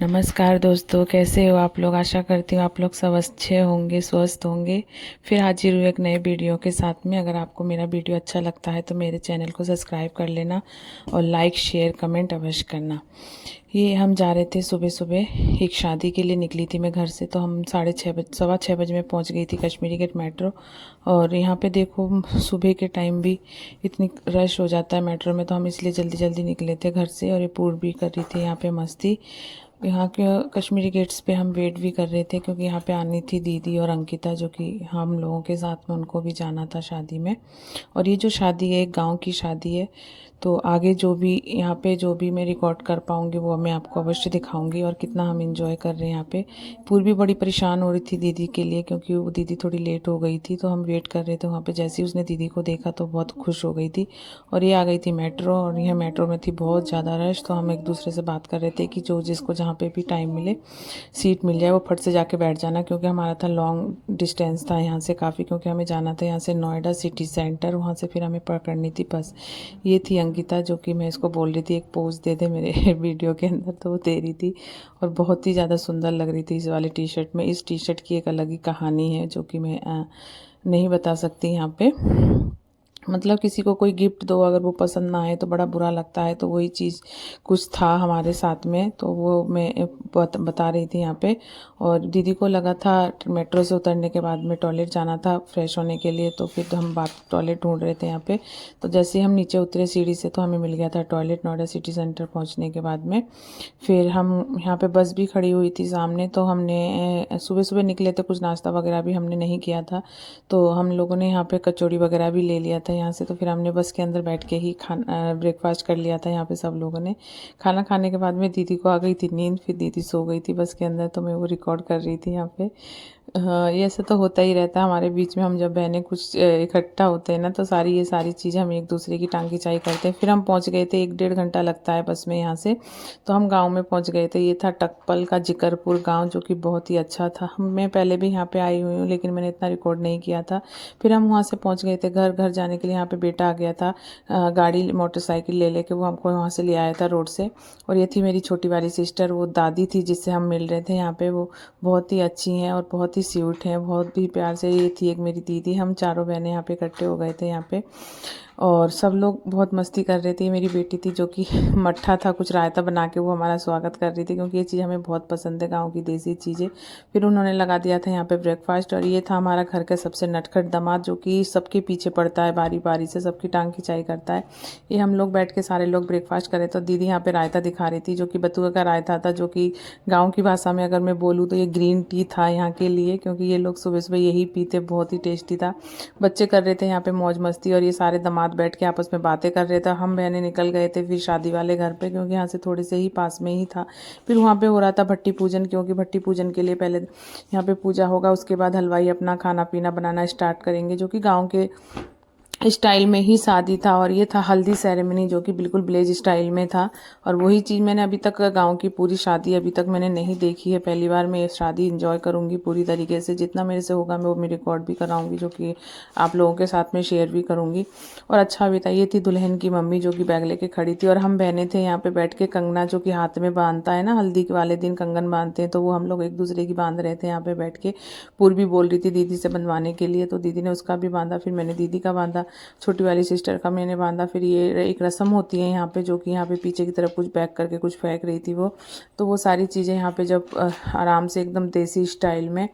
नमस्कार दोस्तों, कैसे हो आप लोग। आशा करती हूँ आप लोग सब अच्छे होंगे, स्वस्थ होंगे। फिर हाजिर हुए एक नए वीडियो के साथ में। अगर आपको मेरा वीडियो अच्छा लगता है तो मेरे चैनल को सब्सक्राइब कर लेना और लाइक शेयर कमेंट अवश्य करना। ये हम जा रहे थे सुबह सुबह, एक शादी के लिए निकली थी मैं घर से। तो हम 6:30 6:15 में पहुँच गई थी कश्मीरी गेट मेट्रो। और यहाँ पे देखो सुबह के टाइम भी इतनी रश हो जाता है मेट्रो में, तो हम इसलिए जल्दी जल्दी निकले थे घर से। और ये पूर्व भी कर रही थी यहाँ पे मस्ती। यहाँ के कश्मीरी गेट्स पे हम वेट भी कर रहे थे क्योंकि यहाँ पे आनी थी दीदी और अंकिता, जो कि हम लोगों के साथ में उनको भी जाना था शादी में। और ये जो शादी है एक गांव की शादी है। तो आगे जो भी यहाँ पे जो भी मैं रिकॉर्ड कर पाऊँगी वो मैं आपको अवश्य दिखाऊंगी, और कितना हम इंजॉय कर रहे हैं यहाँ पे। पूर्वी बड़ी परेशान हो रही थी दीदी के लिए क्योंकि वो दीदी थोड़ी लेट हो गई थी, तो हम वेट कर रहे थे वहाँ पे। जैसे ही उसने दीदी को देखा तो बहुत खुश हो गई थी। और ये आ गई थी मेट्रो, और यह मेट्रो में थी बहुत ज़्यादा रश। तो हम एक दूसरे से बात कर रहे थे कि जो जिसको जहाँ पे भी टाइम मिले सीट मिल जाए वो फट से जाके बैठ जाना, क्योंकि हमारा था लॉन्ग डिस्टेंस था यहाँ से काफ़ी, क्योंकि हमें जाना था यहाँ से नोएडा सिटी सेंटर, वहाँ से फिर हमें पकड़नी थी बस। ये थी अंकिता, जो कि मैं इसको बोल रही थी एक पोज दे दे मेरे वीडियो के अंदर, तो वो दे रही थी। और बहुत ही ज़्यादा सुंदर लग रही थी इस वाले टी शर्ट में। इस टी शर्ट की एक अलग ही कहानी है जो कि मैं नहीं बता सकती यहाँ पे। मतलब किसी को कोई गिफ्ट दो, अगर वो पसंद ना आए तो बड़ा बुरा लगता है। तो वही चीज़ कुछ था हमारे साथ में, तो वो मैं बता रही थी यहाँ पे। और दीदी को लगा था मेट्रो से उतरने के बाद में टॉयलेट जाना था फ्रेश होने के लिए, तो फिर हम बात टॉयलेट ढूंढ रहे थे यहाँ पे। तो जैसे ही हम नीचे उतरे सीढ़ी से तो हमें मिल गया था टॉयलेट नोएडा सिटी सेंटर पहुँचने के बाद में। फिर हम यहाँ पे बस भी खड़ी हुई थी सामने, तो हमने सुबह सुबह निकले थे, कुछ नाश्ता वगैरह भी हमने नहीं किया था। तो हम लोगों ने यहाँ पे कचौड़ी वगैरह भी ले लिया था यहाँ से। तो फिर हमने बस के अंदर बैठ के ही खाना ब्रेकफास्ट कर लिया था यहाँ पे सब लोगों ने। खाना खाने के बाद में दीदी को आ गई थी नींद, फिर दीदी सो गई थी बस के अंदर, तो मैं वो रिकॉर्ड कर रही थी यहाँ पे। हाँ, ये ऐसा तो होता ही रहता है हमारे बीच में। हम जब बहनें कुछ इकट्ठा होते हैं ना, तो ये सारी चीज़ें हम एक दूसरे की टांग खिंचाई करते हैं। फिर हम पहुंच गए थे, 1-1.5 घंटा लगता है बस में यहाँ से। तो हम गांव में पहुंच गए थे। ये था टक्पल का जिकरपुर गांव, जो कि बहुत ही अच्छा था। मैं पहले भी यहाँ पे आई हुई हूँ लेकिन मैंने इतना रिकॉर्ड नहीं किया था। फिर हम वहाँ से पहुँच गए थे घर। घर जाने के लिए यहाँ पे बेटा आ गया था गाड़ी मोटरसाइकिल ले लेके, वो हमको वहाँ से ले आया था रोड से। और ये थी मेरी छोटी वाली सिस्टर, वो दादी थी जिससे हम मिल रहे थे यहाँ पे। वो बहुत ही अच्छी हैं और बहुत ही स्वीट हैं, बहुत भी प्यार से। ये थी एक मेरी दीदी। हम चारों बहनें यहाँ पे इकट्ठे हो गए थे यहाँ पे, और सब लोग बहुत मस्ती कर रहे थे। मेरी बेटी थी जो कि मट्ठा था कुछ रायता बना के वो हमारा स्वागत कर रही थी, क्योंकि ये चीज़ हमें बहुत पसंद है, गाँव की देसी चीज़ें। फिर उन्होंने लगा दिया था यहाँ पे ब्रेकफास्ट। और ये था हमारा घर का सबसे नटखट दामाद, जो कि सबके पीछे पड़ता है, बारी बारी से सबकी टांग खिंचाई करता है। ये हम लोग बैठ के सारे लोग ब्रेकफास्ट करे, तो दीदी यहाँ पे रायता दिखा रही थी, जो कि बथुआ का रायता था, जो कि गाँव की भाषा में अगर मैं बोलूँ तो ये ग्रीन टी था यहाँ के लिए, क्योंकि ये लोग सुबह सुबह यही पीते। बहुत ही टेस्टी था। बच्चे कर रहे थे यहाँ पे मौज मस्ती, और ये सारे दामाद बैठ के आपस में बातें कर रहे थे। हम बहनें निकल गए थे फिर शादी वाले घर पे, क्योंकि यहाँ से थोड़े से ही पास में ही था। फिर वहाँ पे हो रहा था भट्टी पूजन, क्योंकि भट्टी पूजन के लिए पहले यहाँ पे पूजा होगा, उसके बाद हलवाई अपना खाना पीना बनाना स्टार्ट करेंगे, जो कि गाँव के स्टाइल में ही शादी था। और ये था हल्दी सेरेमनी, जो कि बिल्कुल विलेज स्टाइल में था। और वही चीज़ मैंने अभी तक गांव की पूरी शादी अभी तक मैंने नहीं देखी है। पहली बार मैं ये शादी एंजॉय करूंगी पूरी तरीके से। जितना मेरे से होगा मैं वो मैं रिकॉर्ड भी कराऊंगी, जो कि आप लोगों के साथ में शेयर भी करूंगी। और अच्छा भी था। ये थी दुल्हन की मम्मी, जो कि बैग लेके खड़ी थी। और हम बहनें थे यहाँ पे बैठ के कंगना, जो कि हाथ में बांधता है ना, हल्दी के वाले दिन कंगन बांधते हैं, तो वो हम लोग एक दूसरे की बांध रहे थे यहाँ पे बैठ के। पूर्वी बोल रही थी दीदी से बंधवाने के लिए, तो दीदी ने उसका भी बांधा, फिर मैंने दीदी का बांधा, छोटी वाली सिस्टर का मैंने बांधा। फिर ये एक रस्म होती है यहाँ पे, जो कि यहाँ पे पीछे की तरफ कुछ बैक करके कुछ फेंक रही थी वो। तो वो सारी चीज़ें यहाँ पे जब आराम से एकदम देसी स्टाइल में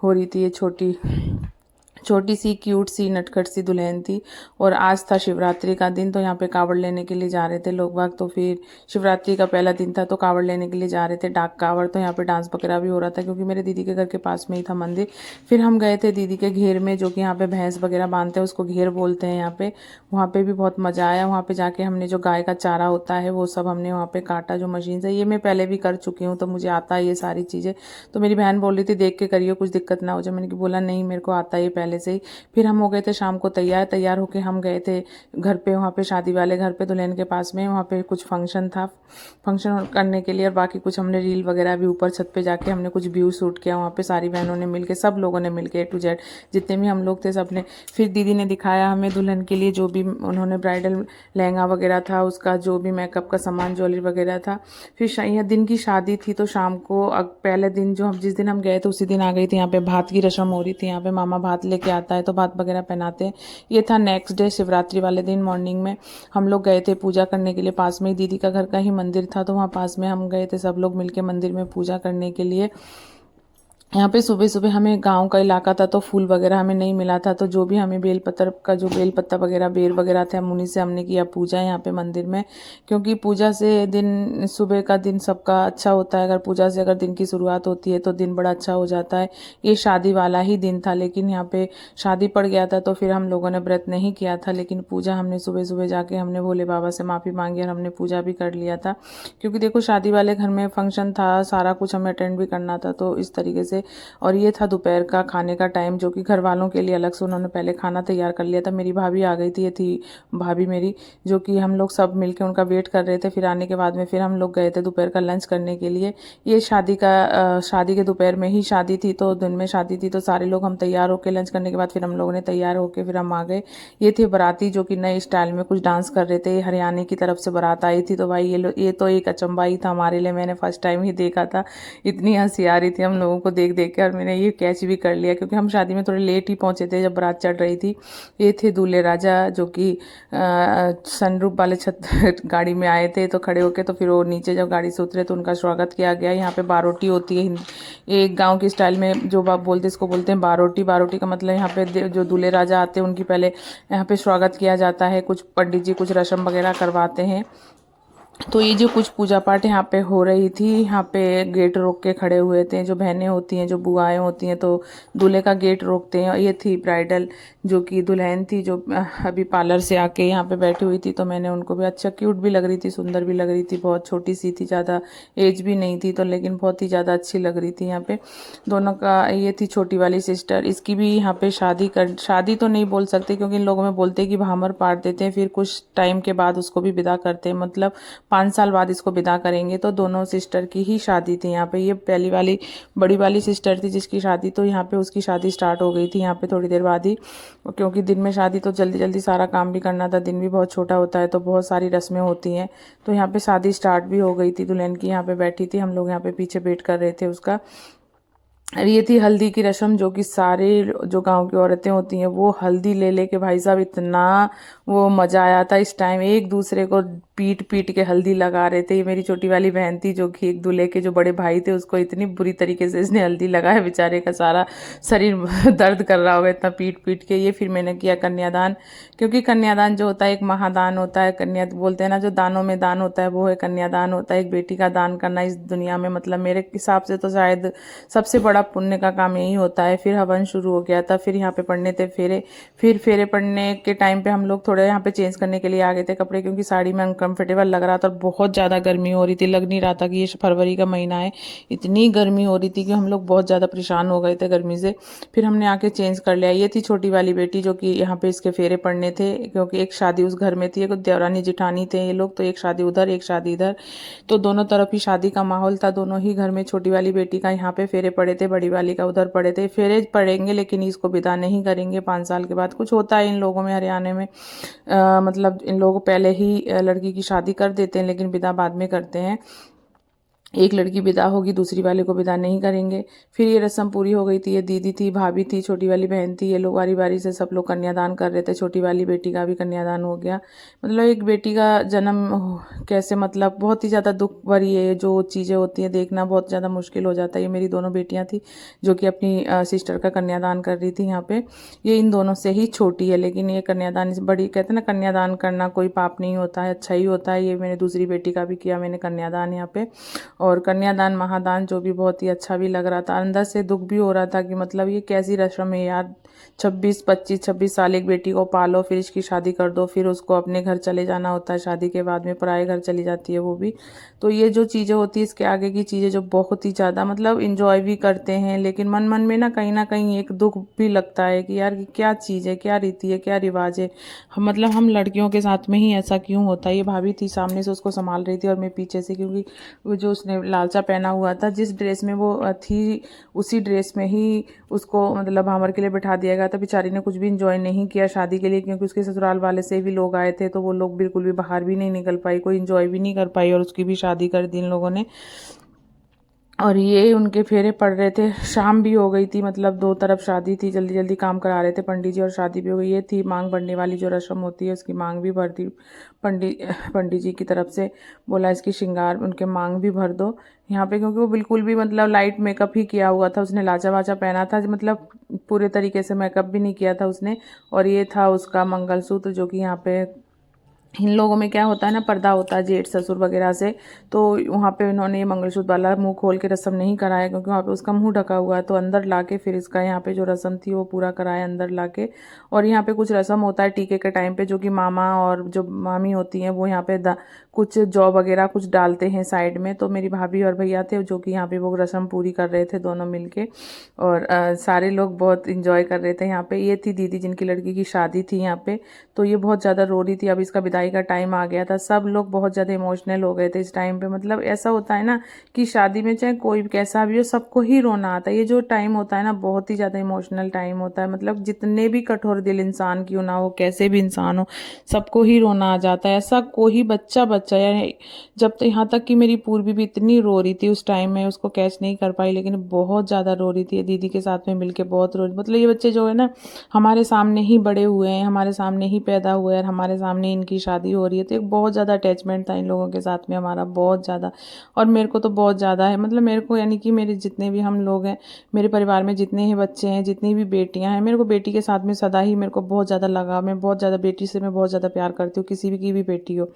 हो रही थी। ये छोटी सी क्यूट सी नटखट सी दुल्हन थी। और आज था शिवरात्रि का दिन, तो यहाँ पे कावड़ लेने के लिए जा रहे थे लोग बाग। तो फिर शिवरात्रि का पहला दिन था, तो कावड़ लेने के लिए जा रहे थे, डाक कावड़। तो यहाँ पे डांस वगैरह भी हो रहा था, क्योंकि मेरे दीदी के घर के पास में ही था मंदिर। फिर हम गए थे दीदी के घेर में, जो कि यहाँ पे भैंस वगैरह बांधते हैं, उसको घेर बोलते हैं यहाँ पे। वहाँ पे भी बहुत मज़ा आया। वहाँ पे जाके हमने जो गाय का चारा होता है वो सब हमने वहाँ पे काटा, जो मशीन से। ये मैं पहले भी कर चुकी हूँ, तो मुझे आता है ये सारी चीज़ें। तो मेरी बहन बोल रही थी देख के करियो, कुछ दिक्कत ना हो जाए। मैंने बोला नहीं, मेरे को आता है ये पहले पहले से ही। फिर हम हो गए थे शाम को तैयार होके हम गए थे घर पे, वहाँ पे शादी वाले घर पे दुल्हन के पास में, वहाँ पे कुछ फंक्शन था, फंक्शन करने के लिए। और बाकी कुछ हमने रील वगैरह भी ऊपर छत पे जाके हमने कुछ व्यू शूट किया वहाँ पे, सारी बहनों ने मिलके, सब लोगों ने मिलके A to Z जितने भी हम लोग थे सब ने। फिर दीदी ने दिखाया हमें दुल्हन के लिए जो भी उन्होंने ब्राइडल लहंगा वगैरह था, उसका जो भी मेकअप का सामान, ज्वेलरी वगैरह था। फिर यह दिन की शादी थी तो शाम को पहले दिन जो हम जिस दिन हम गए थे उसी दिन आ गई थी। यहाँ पे भात की रस्म हो रही थी, यहाँ पे मामा भात लेके आता है तो भात वगैरह पहनाते हैं। ये था नेक्स्ट डे शिवरात्रि वाले दिन मॉर्निंग में हम लोग गए थे पूजा करने के लिए। पास में ही दीदी का घर का ही मंदिर था तो वहाँ पास में हम गए थे सब लोग मिलके मंदिर में पूजा करने के लिए। यहाँ पे सुबह सुबह हमें गांव का इलाका था तो फूल वगैरह हमें नहीं मिला था, तो जो भी हमें बेलपत्र का जो बेलपत्ता वगैरह बेर वगैरह थे हम उन्हीं से हमने किया पूजा यहाँ पे मंदिर में। क्योंकि पूजा से दिन, सुबह का दिन सबका अच्छा होता है। अगर पूजा से अगर दिन की शुरुआत होती है तो दिन बड़ा अच्छा हो जाता है। ये शादी वाला ही दिन था लेकिन यहाँ पे शादी पड़ गया था तो फिर हम लोगों ने व्रत नहीं किया था, लेकिन पूजा हमने सुबह सुबह जाके हमने भोले बाबा से माफ़ी मांगी और हमने पूजा भी कर लिया था। क्योंकि देखो शादी वाले घर में फंक्शन था, सारा कुछ हमें अटेंड भी करना था तो इस तरीके से। और ये था दोपहर का खाने का टाइम, जो कि घर वालों के लिए अलग से उन्होंने पहले खाना तैयार कर लिया था। मेरी भाभी आ गई थी, ये थी भाभी मेरी, जो कि हम लोग सब मिलके उनका वेट कर रहे थे। फिर आने के बाद में फिर हम लोग गए थे दोपहर का लंच करने के लिए। ये शादी के दोपहर में ही शादी थी तो दिन में शादी थी तो सारे लोग हम तैयार होकर लंच करने के बाद फिर हम लोगों ने तैयार होकर फिर हम आ गए। ये थे बाराती जो कि नए स्टाइल में कुछ डांस कर रहे थे। हरियाणा की तरफ से बारात आई थी तो भाई ये तो एक अचंभा ही था हमारे लिए। मैंने फर्स्ट टाइम ही देखा था, इतनी हंसी आ रही थी हम लोगों को देख देख के। और मैंने ये कैच भी कर लिया क्योंकि हम शादी में थोड़े लेट ही पहुंचे थे जब बारात चढ़ रही थी। ये थे दूल्हे राजा जो कि सनरूफ वाले छत गाड़ी में आए थे तो खड़े होके, तो फिर वो नीचे जब गाड़ी से उतरे तो उनका स्वागत किया गया। यहाँ पे बारोटी होती है, एक गांव के स्टाइल में जो बाप बोलते इसको बोलते हैं बारोटी। बारोटी का मतलब यहाँ पे जो दूल्हे राजा आते हैं उनकी पहले यहाँ पे स्वागत किया जाता है। कुछ पंडित जी कुछ रस्म वगैरह करवाते हैं। तो ये जो कुछ पूजा पाठ यहाँ पे हो रही थी, यहाँ पे गेट रोक के खड़े हुए थे जो बहनें होती हैं, जो बुआएं होती हैं, तो दूल्हे का गेट रोकते हैं। और ये थी ब्राइडल जो कि दुल्हन थी जो अभी पार्लर से आके यहाँ पे बैठी हुई थी, तो मैंने उनको भी अच्छा क्यूट भी लग रही थी, सुंदर भी लग रही थी। बहुत छोटी सी थी, ज़्यादा एज भी नहीं थी तो, लेकिन बहुत ही ज़्यादा अच्छी लग रही थी यहाँ पे दोनों का। ये थी छोटी वाली सिस्टर, इसकी भी यहाँ पे शादी तो नहीं बोल सकते क्योंकि इन लोगों में बोलते हैं कि भामर पाड़ देते हैं, फिर कुछ टाइम के बाद उसको भी विदा करते हैं, मतलब 5 साल बाद इसको विदा करेंगे। तो दोनों सिस्टर की ही शादी थी यहाँ पे। ये पहली वाली बड़ी वाली सिस्टर थी जिसकी शादी, तो यहाँ पे उसकी शादी स्टार्ट हो गई थी यहाँ पे थोड़ी देर बाद ही, क्योंकि दिन में शादी तो जल्दी जल्दी सारा काम भी करना था, दिन भी बहुत छोटा होता है तो बहुत सारी रस्में होती हैं। तो यहाँ पे शादी स्टार्ट भी हो गई थी दुल्हन की, यहाँ पे बैठी थी, हम लोग यहाँ पे पीछे वेट कर रहे थे उसका। ये थी हल्दी की रस्म जो कि सारे जो गांव की औरतें होती हैं वो हल्दी ले लेके भाई साहब इतना वो मज़ा आया था। इस टाइम एक दूसरे को पीट पीट के हल्दी लगा रहे थे। ये मेरी छोटी वाली बहन थी जो कि एक दूल्हे के जो बड़े भाई थे उसको इतनी बुरी तरीके से इसने हल्दी लगाया, बेचारे का सारा शरीर दर्द कर रहा होगा इतना पीट पीट के। ये फिर मैंने किया कन्यादान, क्योंकि कन्यादान जो होता है एक महादान होता है। कन्या बोलते हैं ना, जो दानों में दान होता है वो है कन्यादान होता है। एक बेटी का दान करना इस दुनिया में, मतलब मेरे हिसाब से तो शायद सबसे बड़ा पुण्य का काम यही होता है। फिर हवन शुरू हो गया था, फिर यहाँ पे पढ़ने थे फेरे। फिर फेरे पढ़ने के टाइम पे हम लोग थोड़े यहाँ पे चेंज करने के लिए आ गए थे कपड़े, क्योंकि साड़ी में अनकंफर्टेबल लग रहा था और बहुत ज़्यादा गर्मी हो रही थी। लग नहीं रहा था कि ये फरवरी का महीना है, इतनी गर्मी हो रही थी कि हम लोग बहुत ज़्यादा परेशान हो गए थे गर्मी से। फिर हमने आके चेंज कर लिया। ये थी छोटी वाली बेटी जो कि यहाँ पे इसके फेरे पड़ने थे, क्योंकि एक शादी उस घर में थी, एक देवरानी जिठानी थे ये लोग, तो एक शादी उधर एक शादी इधर, तो दोनों तरफ ही शादी का माहौल था। दोनों ही घर में छोटी वाली बेटी का यहाँ पे फेरे पड़े थे, बड़ी वाली का उधर पड़े थे। फेरे पड़ेंगे लेकिन इसको विदा नहीं करेंगे 5 साल के बाद। कुछ होता है इन लोगों में हरियाणा में, मतलब इन लोग पहले ही लड़की की शादी कर देते हैं लेकिन विदा बाद में करते हैं। एक लड़की विदा होगी, दूसरी वाले को विदा नहीं करेंगे। फिर ये रस्म पूरी हो गई थी। ये दीदी थी, भाभी थी, छोटी वाली बहन थी, ये लोग बारी बारी से सब लोग कन्यादान कर रहे थे। छोटी वाली बेटी का भी कन्यादान हो गया। मतलब एक बेटी का जन्म कैसे, मतलब बहुत ही ज़्यादा दुख भरी है जो चीज़ें होती हैं, देखना बहुत ज़्यादा मुश्किल हो जाता है। ये मेरी दोनों बेटियाँ थी जो कि अपनी सिस्टर का कन्यादान कर रही थी यहाँ पे। ये इन दोनों से ही छोटी है, लेकिन ये कन्यादान बड़ी, कहते हैं ना कन्यादान करना कोई पाप नहीं होता है, अच्छा ही होता है। ये मैंने दूसरी बेटी का भी किया मैंने कन्यादान यहाँ पे। और कन्यादान महादान जो भी बहुत ही अच्छा भी लग रहा था। अंदर से दुख भी हो रहा था कि मतलब ये कैसी रस्म है यार, 26 साल एक बेटी को पालो, फिर इसकी शादी कर दो, फिर उसको अपने घर चले जाना होता है, शादी के बाद में पराए घर चली जाती है वो भी। तो ये जो चीज़ें होती है इसके आगे की चीज़ें जो बहुत ही ज़्यादा मतलब इंजॉय भी करते हैं, लेकिन मन मन में ना कहीं एक दुख भी लगता है कि यार क्या चीज़ है, क्या रीति है, क्या रिवाज है, मतलब हम लड़कियों के साथ में ही ऐसा क्यों होता है। ये भाभी थी सामने से उसको संभाल रही थी और मैं पीछे से, क्योंकि वो जो उसने लालचा पहना हुआ था, जिस ड्रेस में वो थी उसी ड्रेस में ही उसको मतलब भामर के लिए बैठा दिया गया था। बेचारी ने कुछ भी इंजॉय नहीं किया शादी के लिए, क्योंकि उसके ससुराल वाले से भी लोग आए थे, तो वो लोग बिल्कुल भी बाहर भी नहीं निकल पाई, कोई इंजॉय भी नहीं कर पाई, और उसकी भी शादी कर दी इन लोगों ने। और ये उनके फेरे पड़ रहे थे, शाम भी हो गई थी, मतलब दो तरफ शादी थी, जल्दी जल्दी काम करा रहे थे पंडित जी, और शादी भी हो गई। ये थी मांग भरने वाली जो रस्म होती है, उसकी मांग भी भर दी पंडित जी की तरफ से। बोला इसकी श्रृंगार उनके मांग भी भर दो यहाँ पे, क्योंकि वो बिल्कुल भी मतलब लाइट मेकअप ही किया हुआ था, उसने लाचा वाचा पहना था, मतलब पूरे तरीके से मेकअप भी नहीं किया था उसने। और ये था उसका मंगलसूत्र, जो कि यहाँ पे इन लोगों में क्या होता है ना, पर्दा होता है जेठ ससुर वगैरह से, तो वहाँ पे इन्होंने ये मंगलसूत्र वाला मुंह खोल के रस्म नहीं कराया, क्योंकि वहाँ पे उसका मुंह ढका हुआ है, तो अंदर लाके फिर इसका यहाँ पे जो रस्म थी वो पूरा कराया अंदर लाके। और यहाँ पे कुछ रस्म होता है टीके के टाइम पे, जो कि मामा और जो मामी होती हैं वो यहाँ पे कुछ जौ वगैरह कुछ डालते हैं साइड में। तो मेरी भाभी और भैया थे जो कि यहाँ पे वो रस्म पूरी कर रहे थे दोनों मिलके, और सारे लोग बहुत इंजॉय कर रहे थे यहाँ पे। ये थी दीदी जिनकी लड़की की शादी थी यहाँ पे, तो ये बहुत ज़्यादा रो रही थी। अब इसका विदाई का टाइम आ गया था, सब लोग बहुत ज़्यादा इमोशनल हो गए थे इस टाइम पे। मतलब ऐसा होता है ना कि शादी में चाहे कोई कैसा भी हो, सबको ही रोना आता है। ये जो टाइम होता है ना बहुत ही ज़्यादा इमोशनल टाइम होता है, मतलब जितने भी कठोर दिल इंसान क्यों ना हो, कैसे भी इंसान हो, सबको ही रोना आ जाता है। ऐसा कोई बच्चा यानी जब तो यहाँ तक कि मेरी पूर्वी भी इतनी रो रही थी उस टाइम में, उसको कैच नहीं कर पाई, लेकिन बहुत ज़्यादा रो रही थी दीदी के साथ में मिलके, बहुत रो रही। मतलब ये बच्चे जो है ना हमारे सामने ही बड़े हुए हैं, हमारे सामने ही पैदा हुए हैं, और हमारे सामने इनकी शादी हो रही है, तो एक बहुत ज़्यादा अटैचमेंट था इन लोगों के साथ में हमारा, बहुत ज़्यादा। और मेरे को तो बहुत ज़्यादा है, मतलब मेरे को यानी कि मेरे जितने भी हम लोग हैं, मेरे परिवार में जितने ही बच्चे हैं, जितनी भी बेटियां हैं, मेरे को बेटी के साथ में सदा ही मेरे को बहुत ज़्यादा लगाव, मैं बहुत ज़्यादा बेटी से मैं बहुत ज़्यादा प्यार करती हूँ, किसी भी की भी बेटी हो।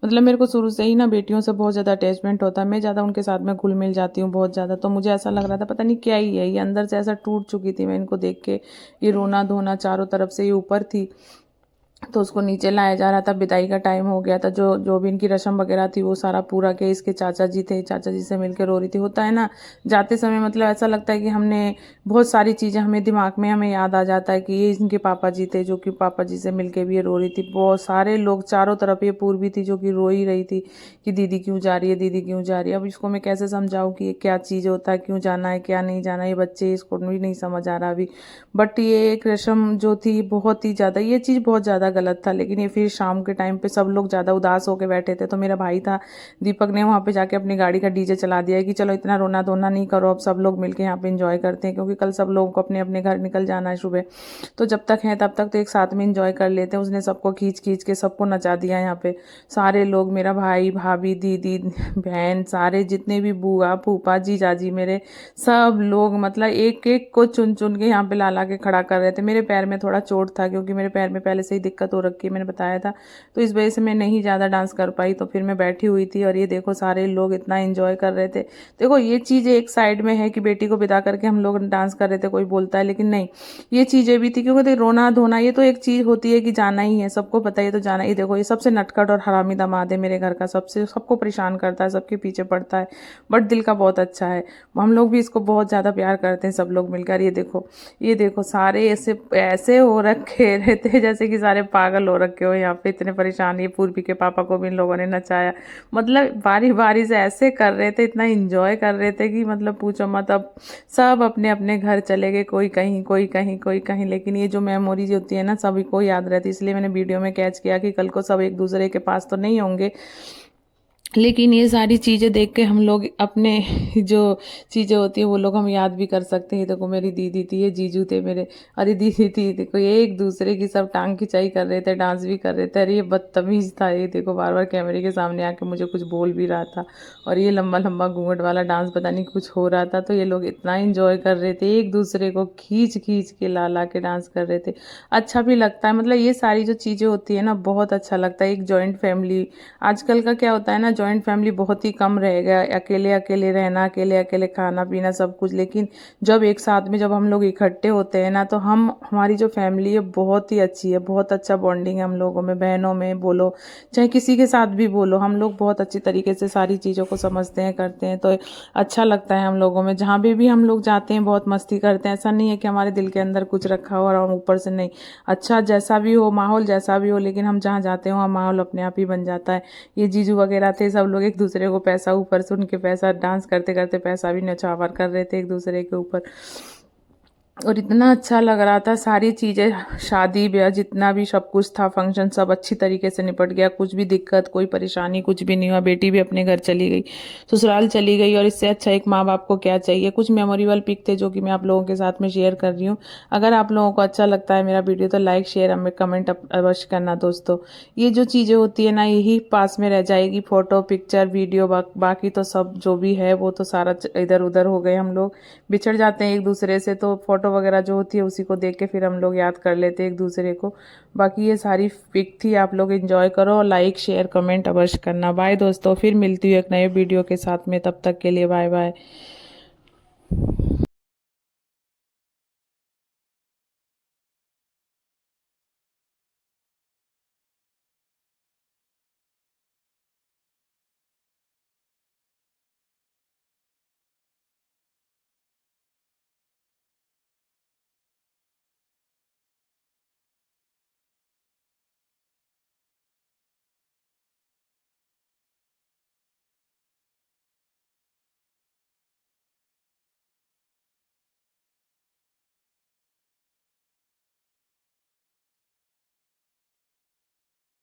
मतलब मेरे को शुरू से ही ना बेटियों से बहुत ज़्यादा अटैचमेंट होता है, मैं ज़्यादा उनके साथ में घुल मिल जाती हूँ बहुत ज़्यादा। तो मुझे ऐसा लग रहा था पता नहीं क्या ही है, ये अंदर से ऐसा टूट चुकी थी मैं इनको देख के। ये रोना धोना चारों तरफ से, ये ऊपर थी तो उसको नीचे लाया जा रहा था, विदाई का टाइम हो गया था, जो जो भी इनकी रस्म वगैरह थी वो सारा पूरा के इसके चाचा जी थे, चाचा जी से मिलकर रो रही थी। होता है ना जाते समय, मतलब ऐसा लगता है कि हमने बहुत सारी चीज़ें हमें दिमाग में हमें याद आ जाता है कि ये इनके पापा जी थे, जो कि पापा जी से मिलके भी ये रो रही थी। बहुत सारे लोग चारों तरफ, ये पूर्वी थी जो कि रो ही रही थी कि दीदी क्यों जा रही है, दीदी क्यों जा रही है। अब इसको मैं कैसे समझाऊँ कि ये क्या चीज़ होता है, क्यों जाना है, क्या नहीं जाना है, ये बच्चे इसको भी नहीं समझ आ रहा अभी। बट ये एक रस्म जो थी बहुत ही ज़्यादा, ये चीज़ बहुत ज़्यादा गलत था। लेकिन ये फिर शाम के टाइम पे सब लोग ज़्यादा उदास होकर बैठे थे, तो मेरा भाई था दीपक ने वहाँ पे जाके अपनी गाड़ी का डीजे चला दिया कि चलो इतना रोना धोना नहीं करो, अब सब लोग मिलके यहाँ पे एंजॉय करते हैं, क्योंकि कल सब लोगों को अपने अपने घर निकल जाना है सुबह। तो जब तक है तब तक तो एक साथ में एंजॉय कर लेते हैं। उसने सबको खींच खींच के सबको नचा दिया यहाँ पे, सारे लोग, मेरा भाई भाभी दीदी बहन, सारे जितने भी बुआ फूफा जीजाजी मेरे, सब लोग मतलब एक एक को चुन चुन के यहाँ पे ला ला के खड़ा कर रहे थे। मेरे पैर में थोड़ा चोट था, क्योंकि मेरे पैर में पहले से ही दिक्कत हो रखी है, मैंने बताया था, तो इस वजह से मैं नहीं ज़्यादा डांस कर पाई। तो फिर मैं बैठी हुई थी और ये देखो सारे लोग इतना एंजॉय कर रहे थे। देखो ये चीज़ एक साइड में है कि बेटी को बिता करके हम लोग डांस कर रहे थे, कोई बोलता है, लेकिन नहीं ये चीज़ें भी थी, क्योंकि रोना धोना ये तो एक चीज़ होती है कि जाना ही है, सबको पता है, तो जाना ही। देखो ये सबसे नटखट और हरामी दामाद है मेरे घर का, सबसे सबको परेशान करता है, सबके पीछे पड़ता है, बट दिल का बहुत अच्छा है। हम लोग भी इसको बहुत ज़्यादा प्यार करते हैं सब लोग मिलकर। ये देखो सारे ऐसे ऐसे हो रखे रहते हैं जैसे कि सारे पागल हो रखे हो यहाँ पे, इतने परेशान। ये पूर्वी के पापा को भी इन लोगों ने नचाया, मतलब बारी बारी से ऐसे कर रहे थे, इतना इंजॉय कर रहे थे कि मतलब पूछो मत। अब सब अपने अपने घर चले गए, कोई कहीं कोई कहीं कोई कहीं, लेकिन ये जो मेमोरीज होती है ना सभी को याद रहती है। इसलिए मैंने वीडियो में कैच किया कि कल को सब एक दूसरे के पास तो नहीं होंगे, लेकिन ये सारी चीज़ें देख के हम लोग अपने जो चीज़ें होती हैं वो लोग हम याद भी कर सकते हैं। देखो मेरी दीदी थी, ये जीजू थे मेरे, अरे दीदी थी, देखो ये एक दूसरे की सब टांग खिंचाई कर रहे थे, डांस भी कर रहे थे। अरे ये बदतमीज़ था, ये देखो बार बार कैमरे के सामने आके मुझे कुछ बोल भी रहा था, और ये लंबा लंबा घूंघट वाला डांस पता नहीं कुछ हो रहा था। तो ये लोग इतना इंजॉय कर रहे थे, एक दूसरे को खींच खींच के ला ला के डांस कर रहे थे। अच्छा भी लगता है, मतलब ये सारी जो चीज़ें होती है ना बहुत अच्छा लगता है, एक जॉइंट फैमिली। आजकल का क्या होता है ना, जॉइंट फैमिली बहुत ही कम रह गया, अकेले अकेले रहना, अकेले अकेले खाना पीना सब कुछ। लेकिन जब एक साथ में जब हम लोग इकट्ठे होते हैं ना, तो हमारी जो फैमिली है बहुत ही अच्छी है, बहुत अच्छा बॉन्डिंग है हम लोगों में, बहनों में बोलो चाहे किसी के साथ भी बोलो, हम लोग बहुत अच्छी तरीके से सारी चीज़ों को समझते हैं, करते हैं। तो अच्छा लगता है हम लोगों में। जहाँ भी हम लोग जाते हैं बहुत मस्ती करते हैं। ऐसा नहीं है कि हमारे दिल के अंदर कुछ रखा हो और हम ऊपर से नहीं। अच्छा जैसा भी हो माहौल, जैसा भी हो, लेकिन हम जहाँ जाते हो वहाँ माहौल अपने आप ही बन जाता है। ये जीजू वगैरह थे, सब लोग एक दूसरे को पैसा, ऊपर से उनके पैसा, डांस करते करते पैसा भी न्यौछावर कर रहे थे एक दूसरे के ऊपर। और इतना अच्छा लग रहा था, सारी चीज़ें, शादी ब्याह जितना भी सब कुछ था, फंक्शन सब अच्छी तरीके से निपट गया। कुछ भी दिक्कत, कोई परेशानी कुछ भी नहीं हुआ। बेटी भी अपने घर चली गई, ससुराल चली गई। और इससे अच्छा एक माँ बाप को क्या चाहिए। कुछ मेमोरेबल पिक थे जो कि मैं आप लोगों के साथ में शेयर कर रही हूँ। अगर आप लोगों को अच्छा लगता है मेरा वीडियो तो लाइक शेयर हमें कमेंट अवश्य करना दोस्तों। ये जो चीज़ें होती है ना, यही पास में रह जाएगी, फोटो पिक्चर वीडियो। बाकी तो सब जो भी है वो तो सारा इधर उधर हो गए, हम लोग बिछड़ जाते हैं एक दूसरे से। तो फोटो वगैरह जो होती है उसी को देख के फिर हम लोग याद कर लेते हैं एक दूसरे को। बाकी ये सारी पिक थी, आप लोग एंजॉय करो और लाइक शेयर कमेंट अवश्य करना। बाय दोस्तों, फिर मिलती हूँ एक नए वीडियो के साथ में, तब तक के लिए बाय बाय।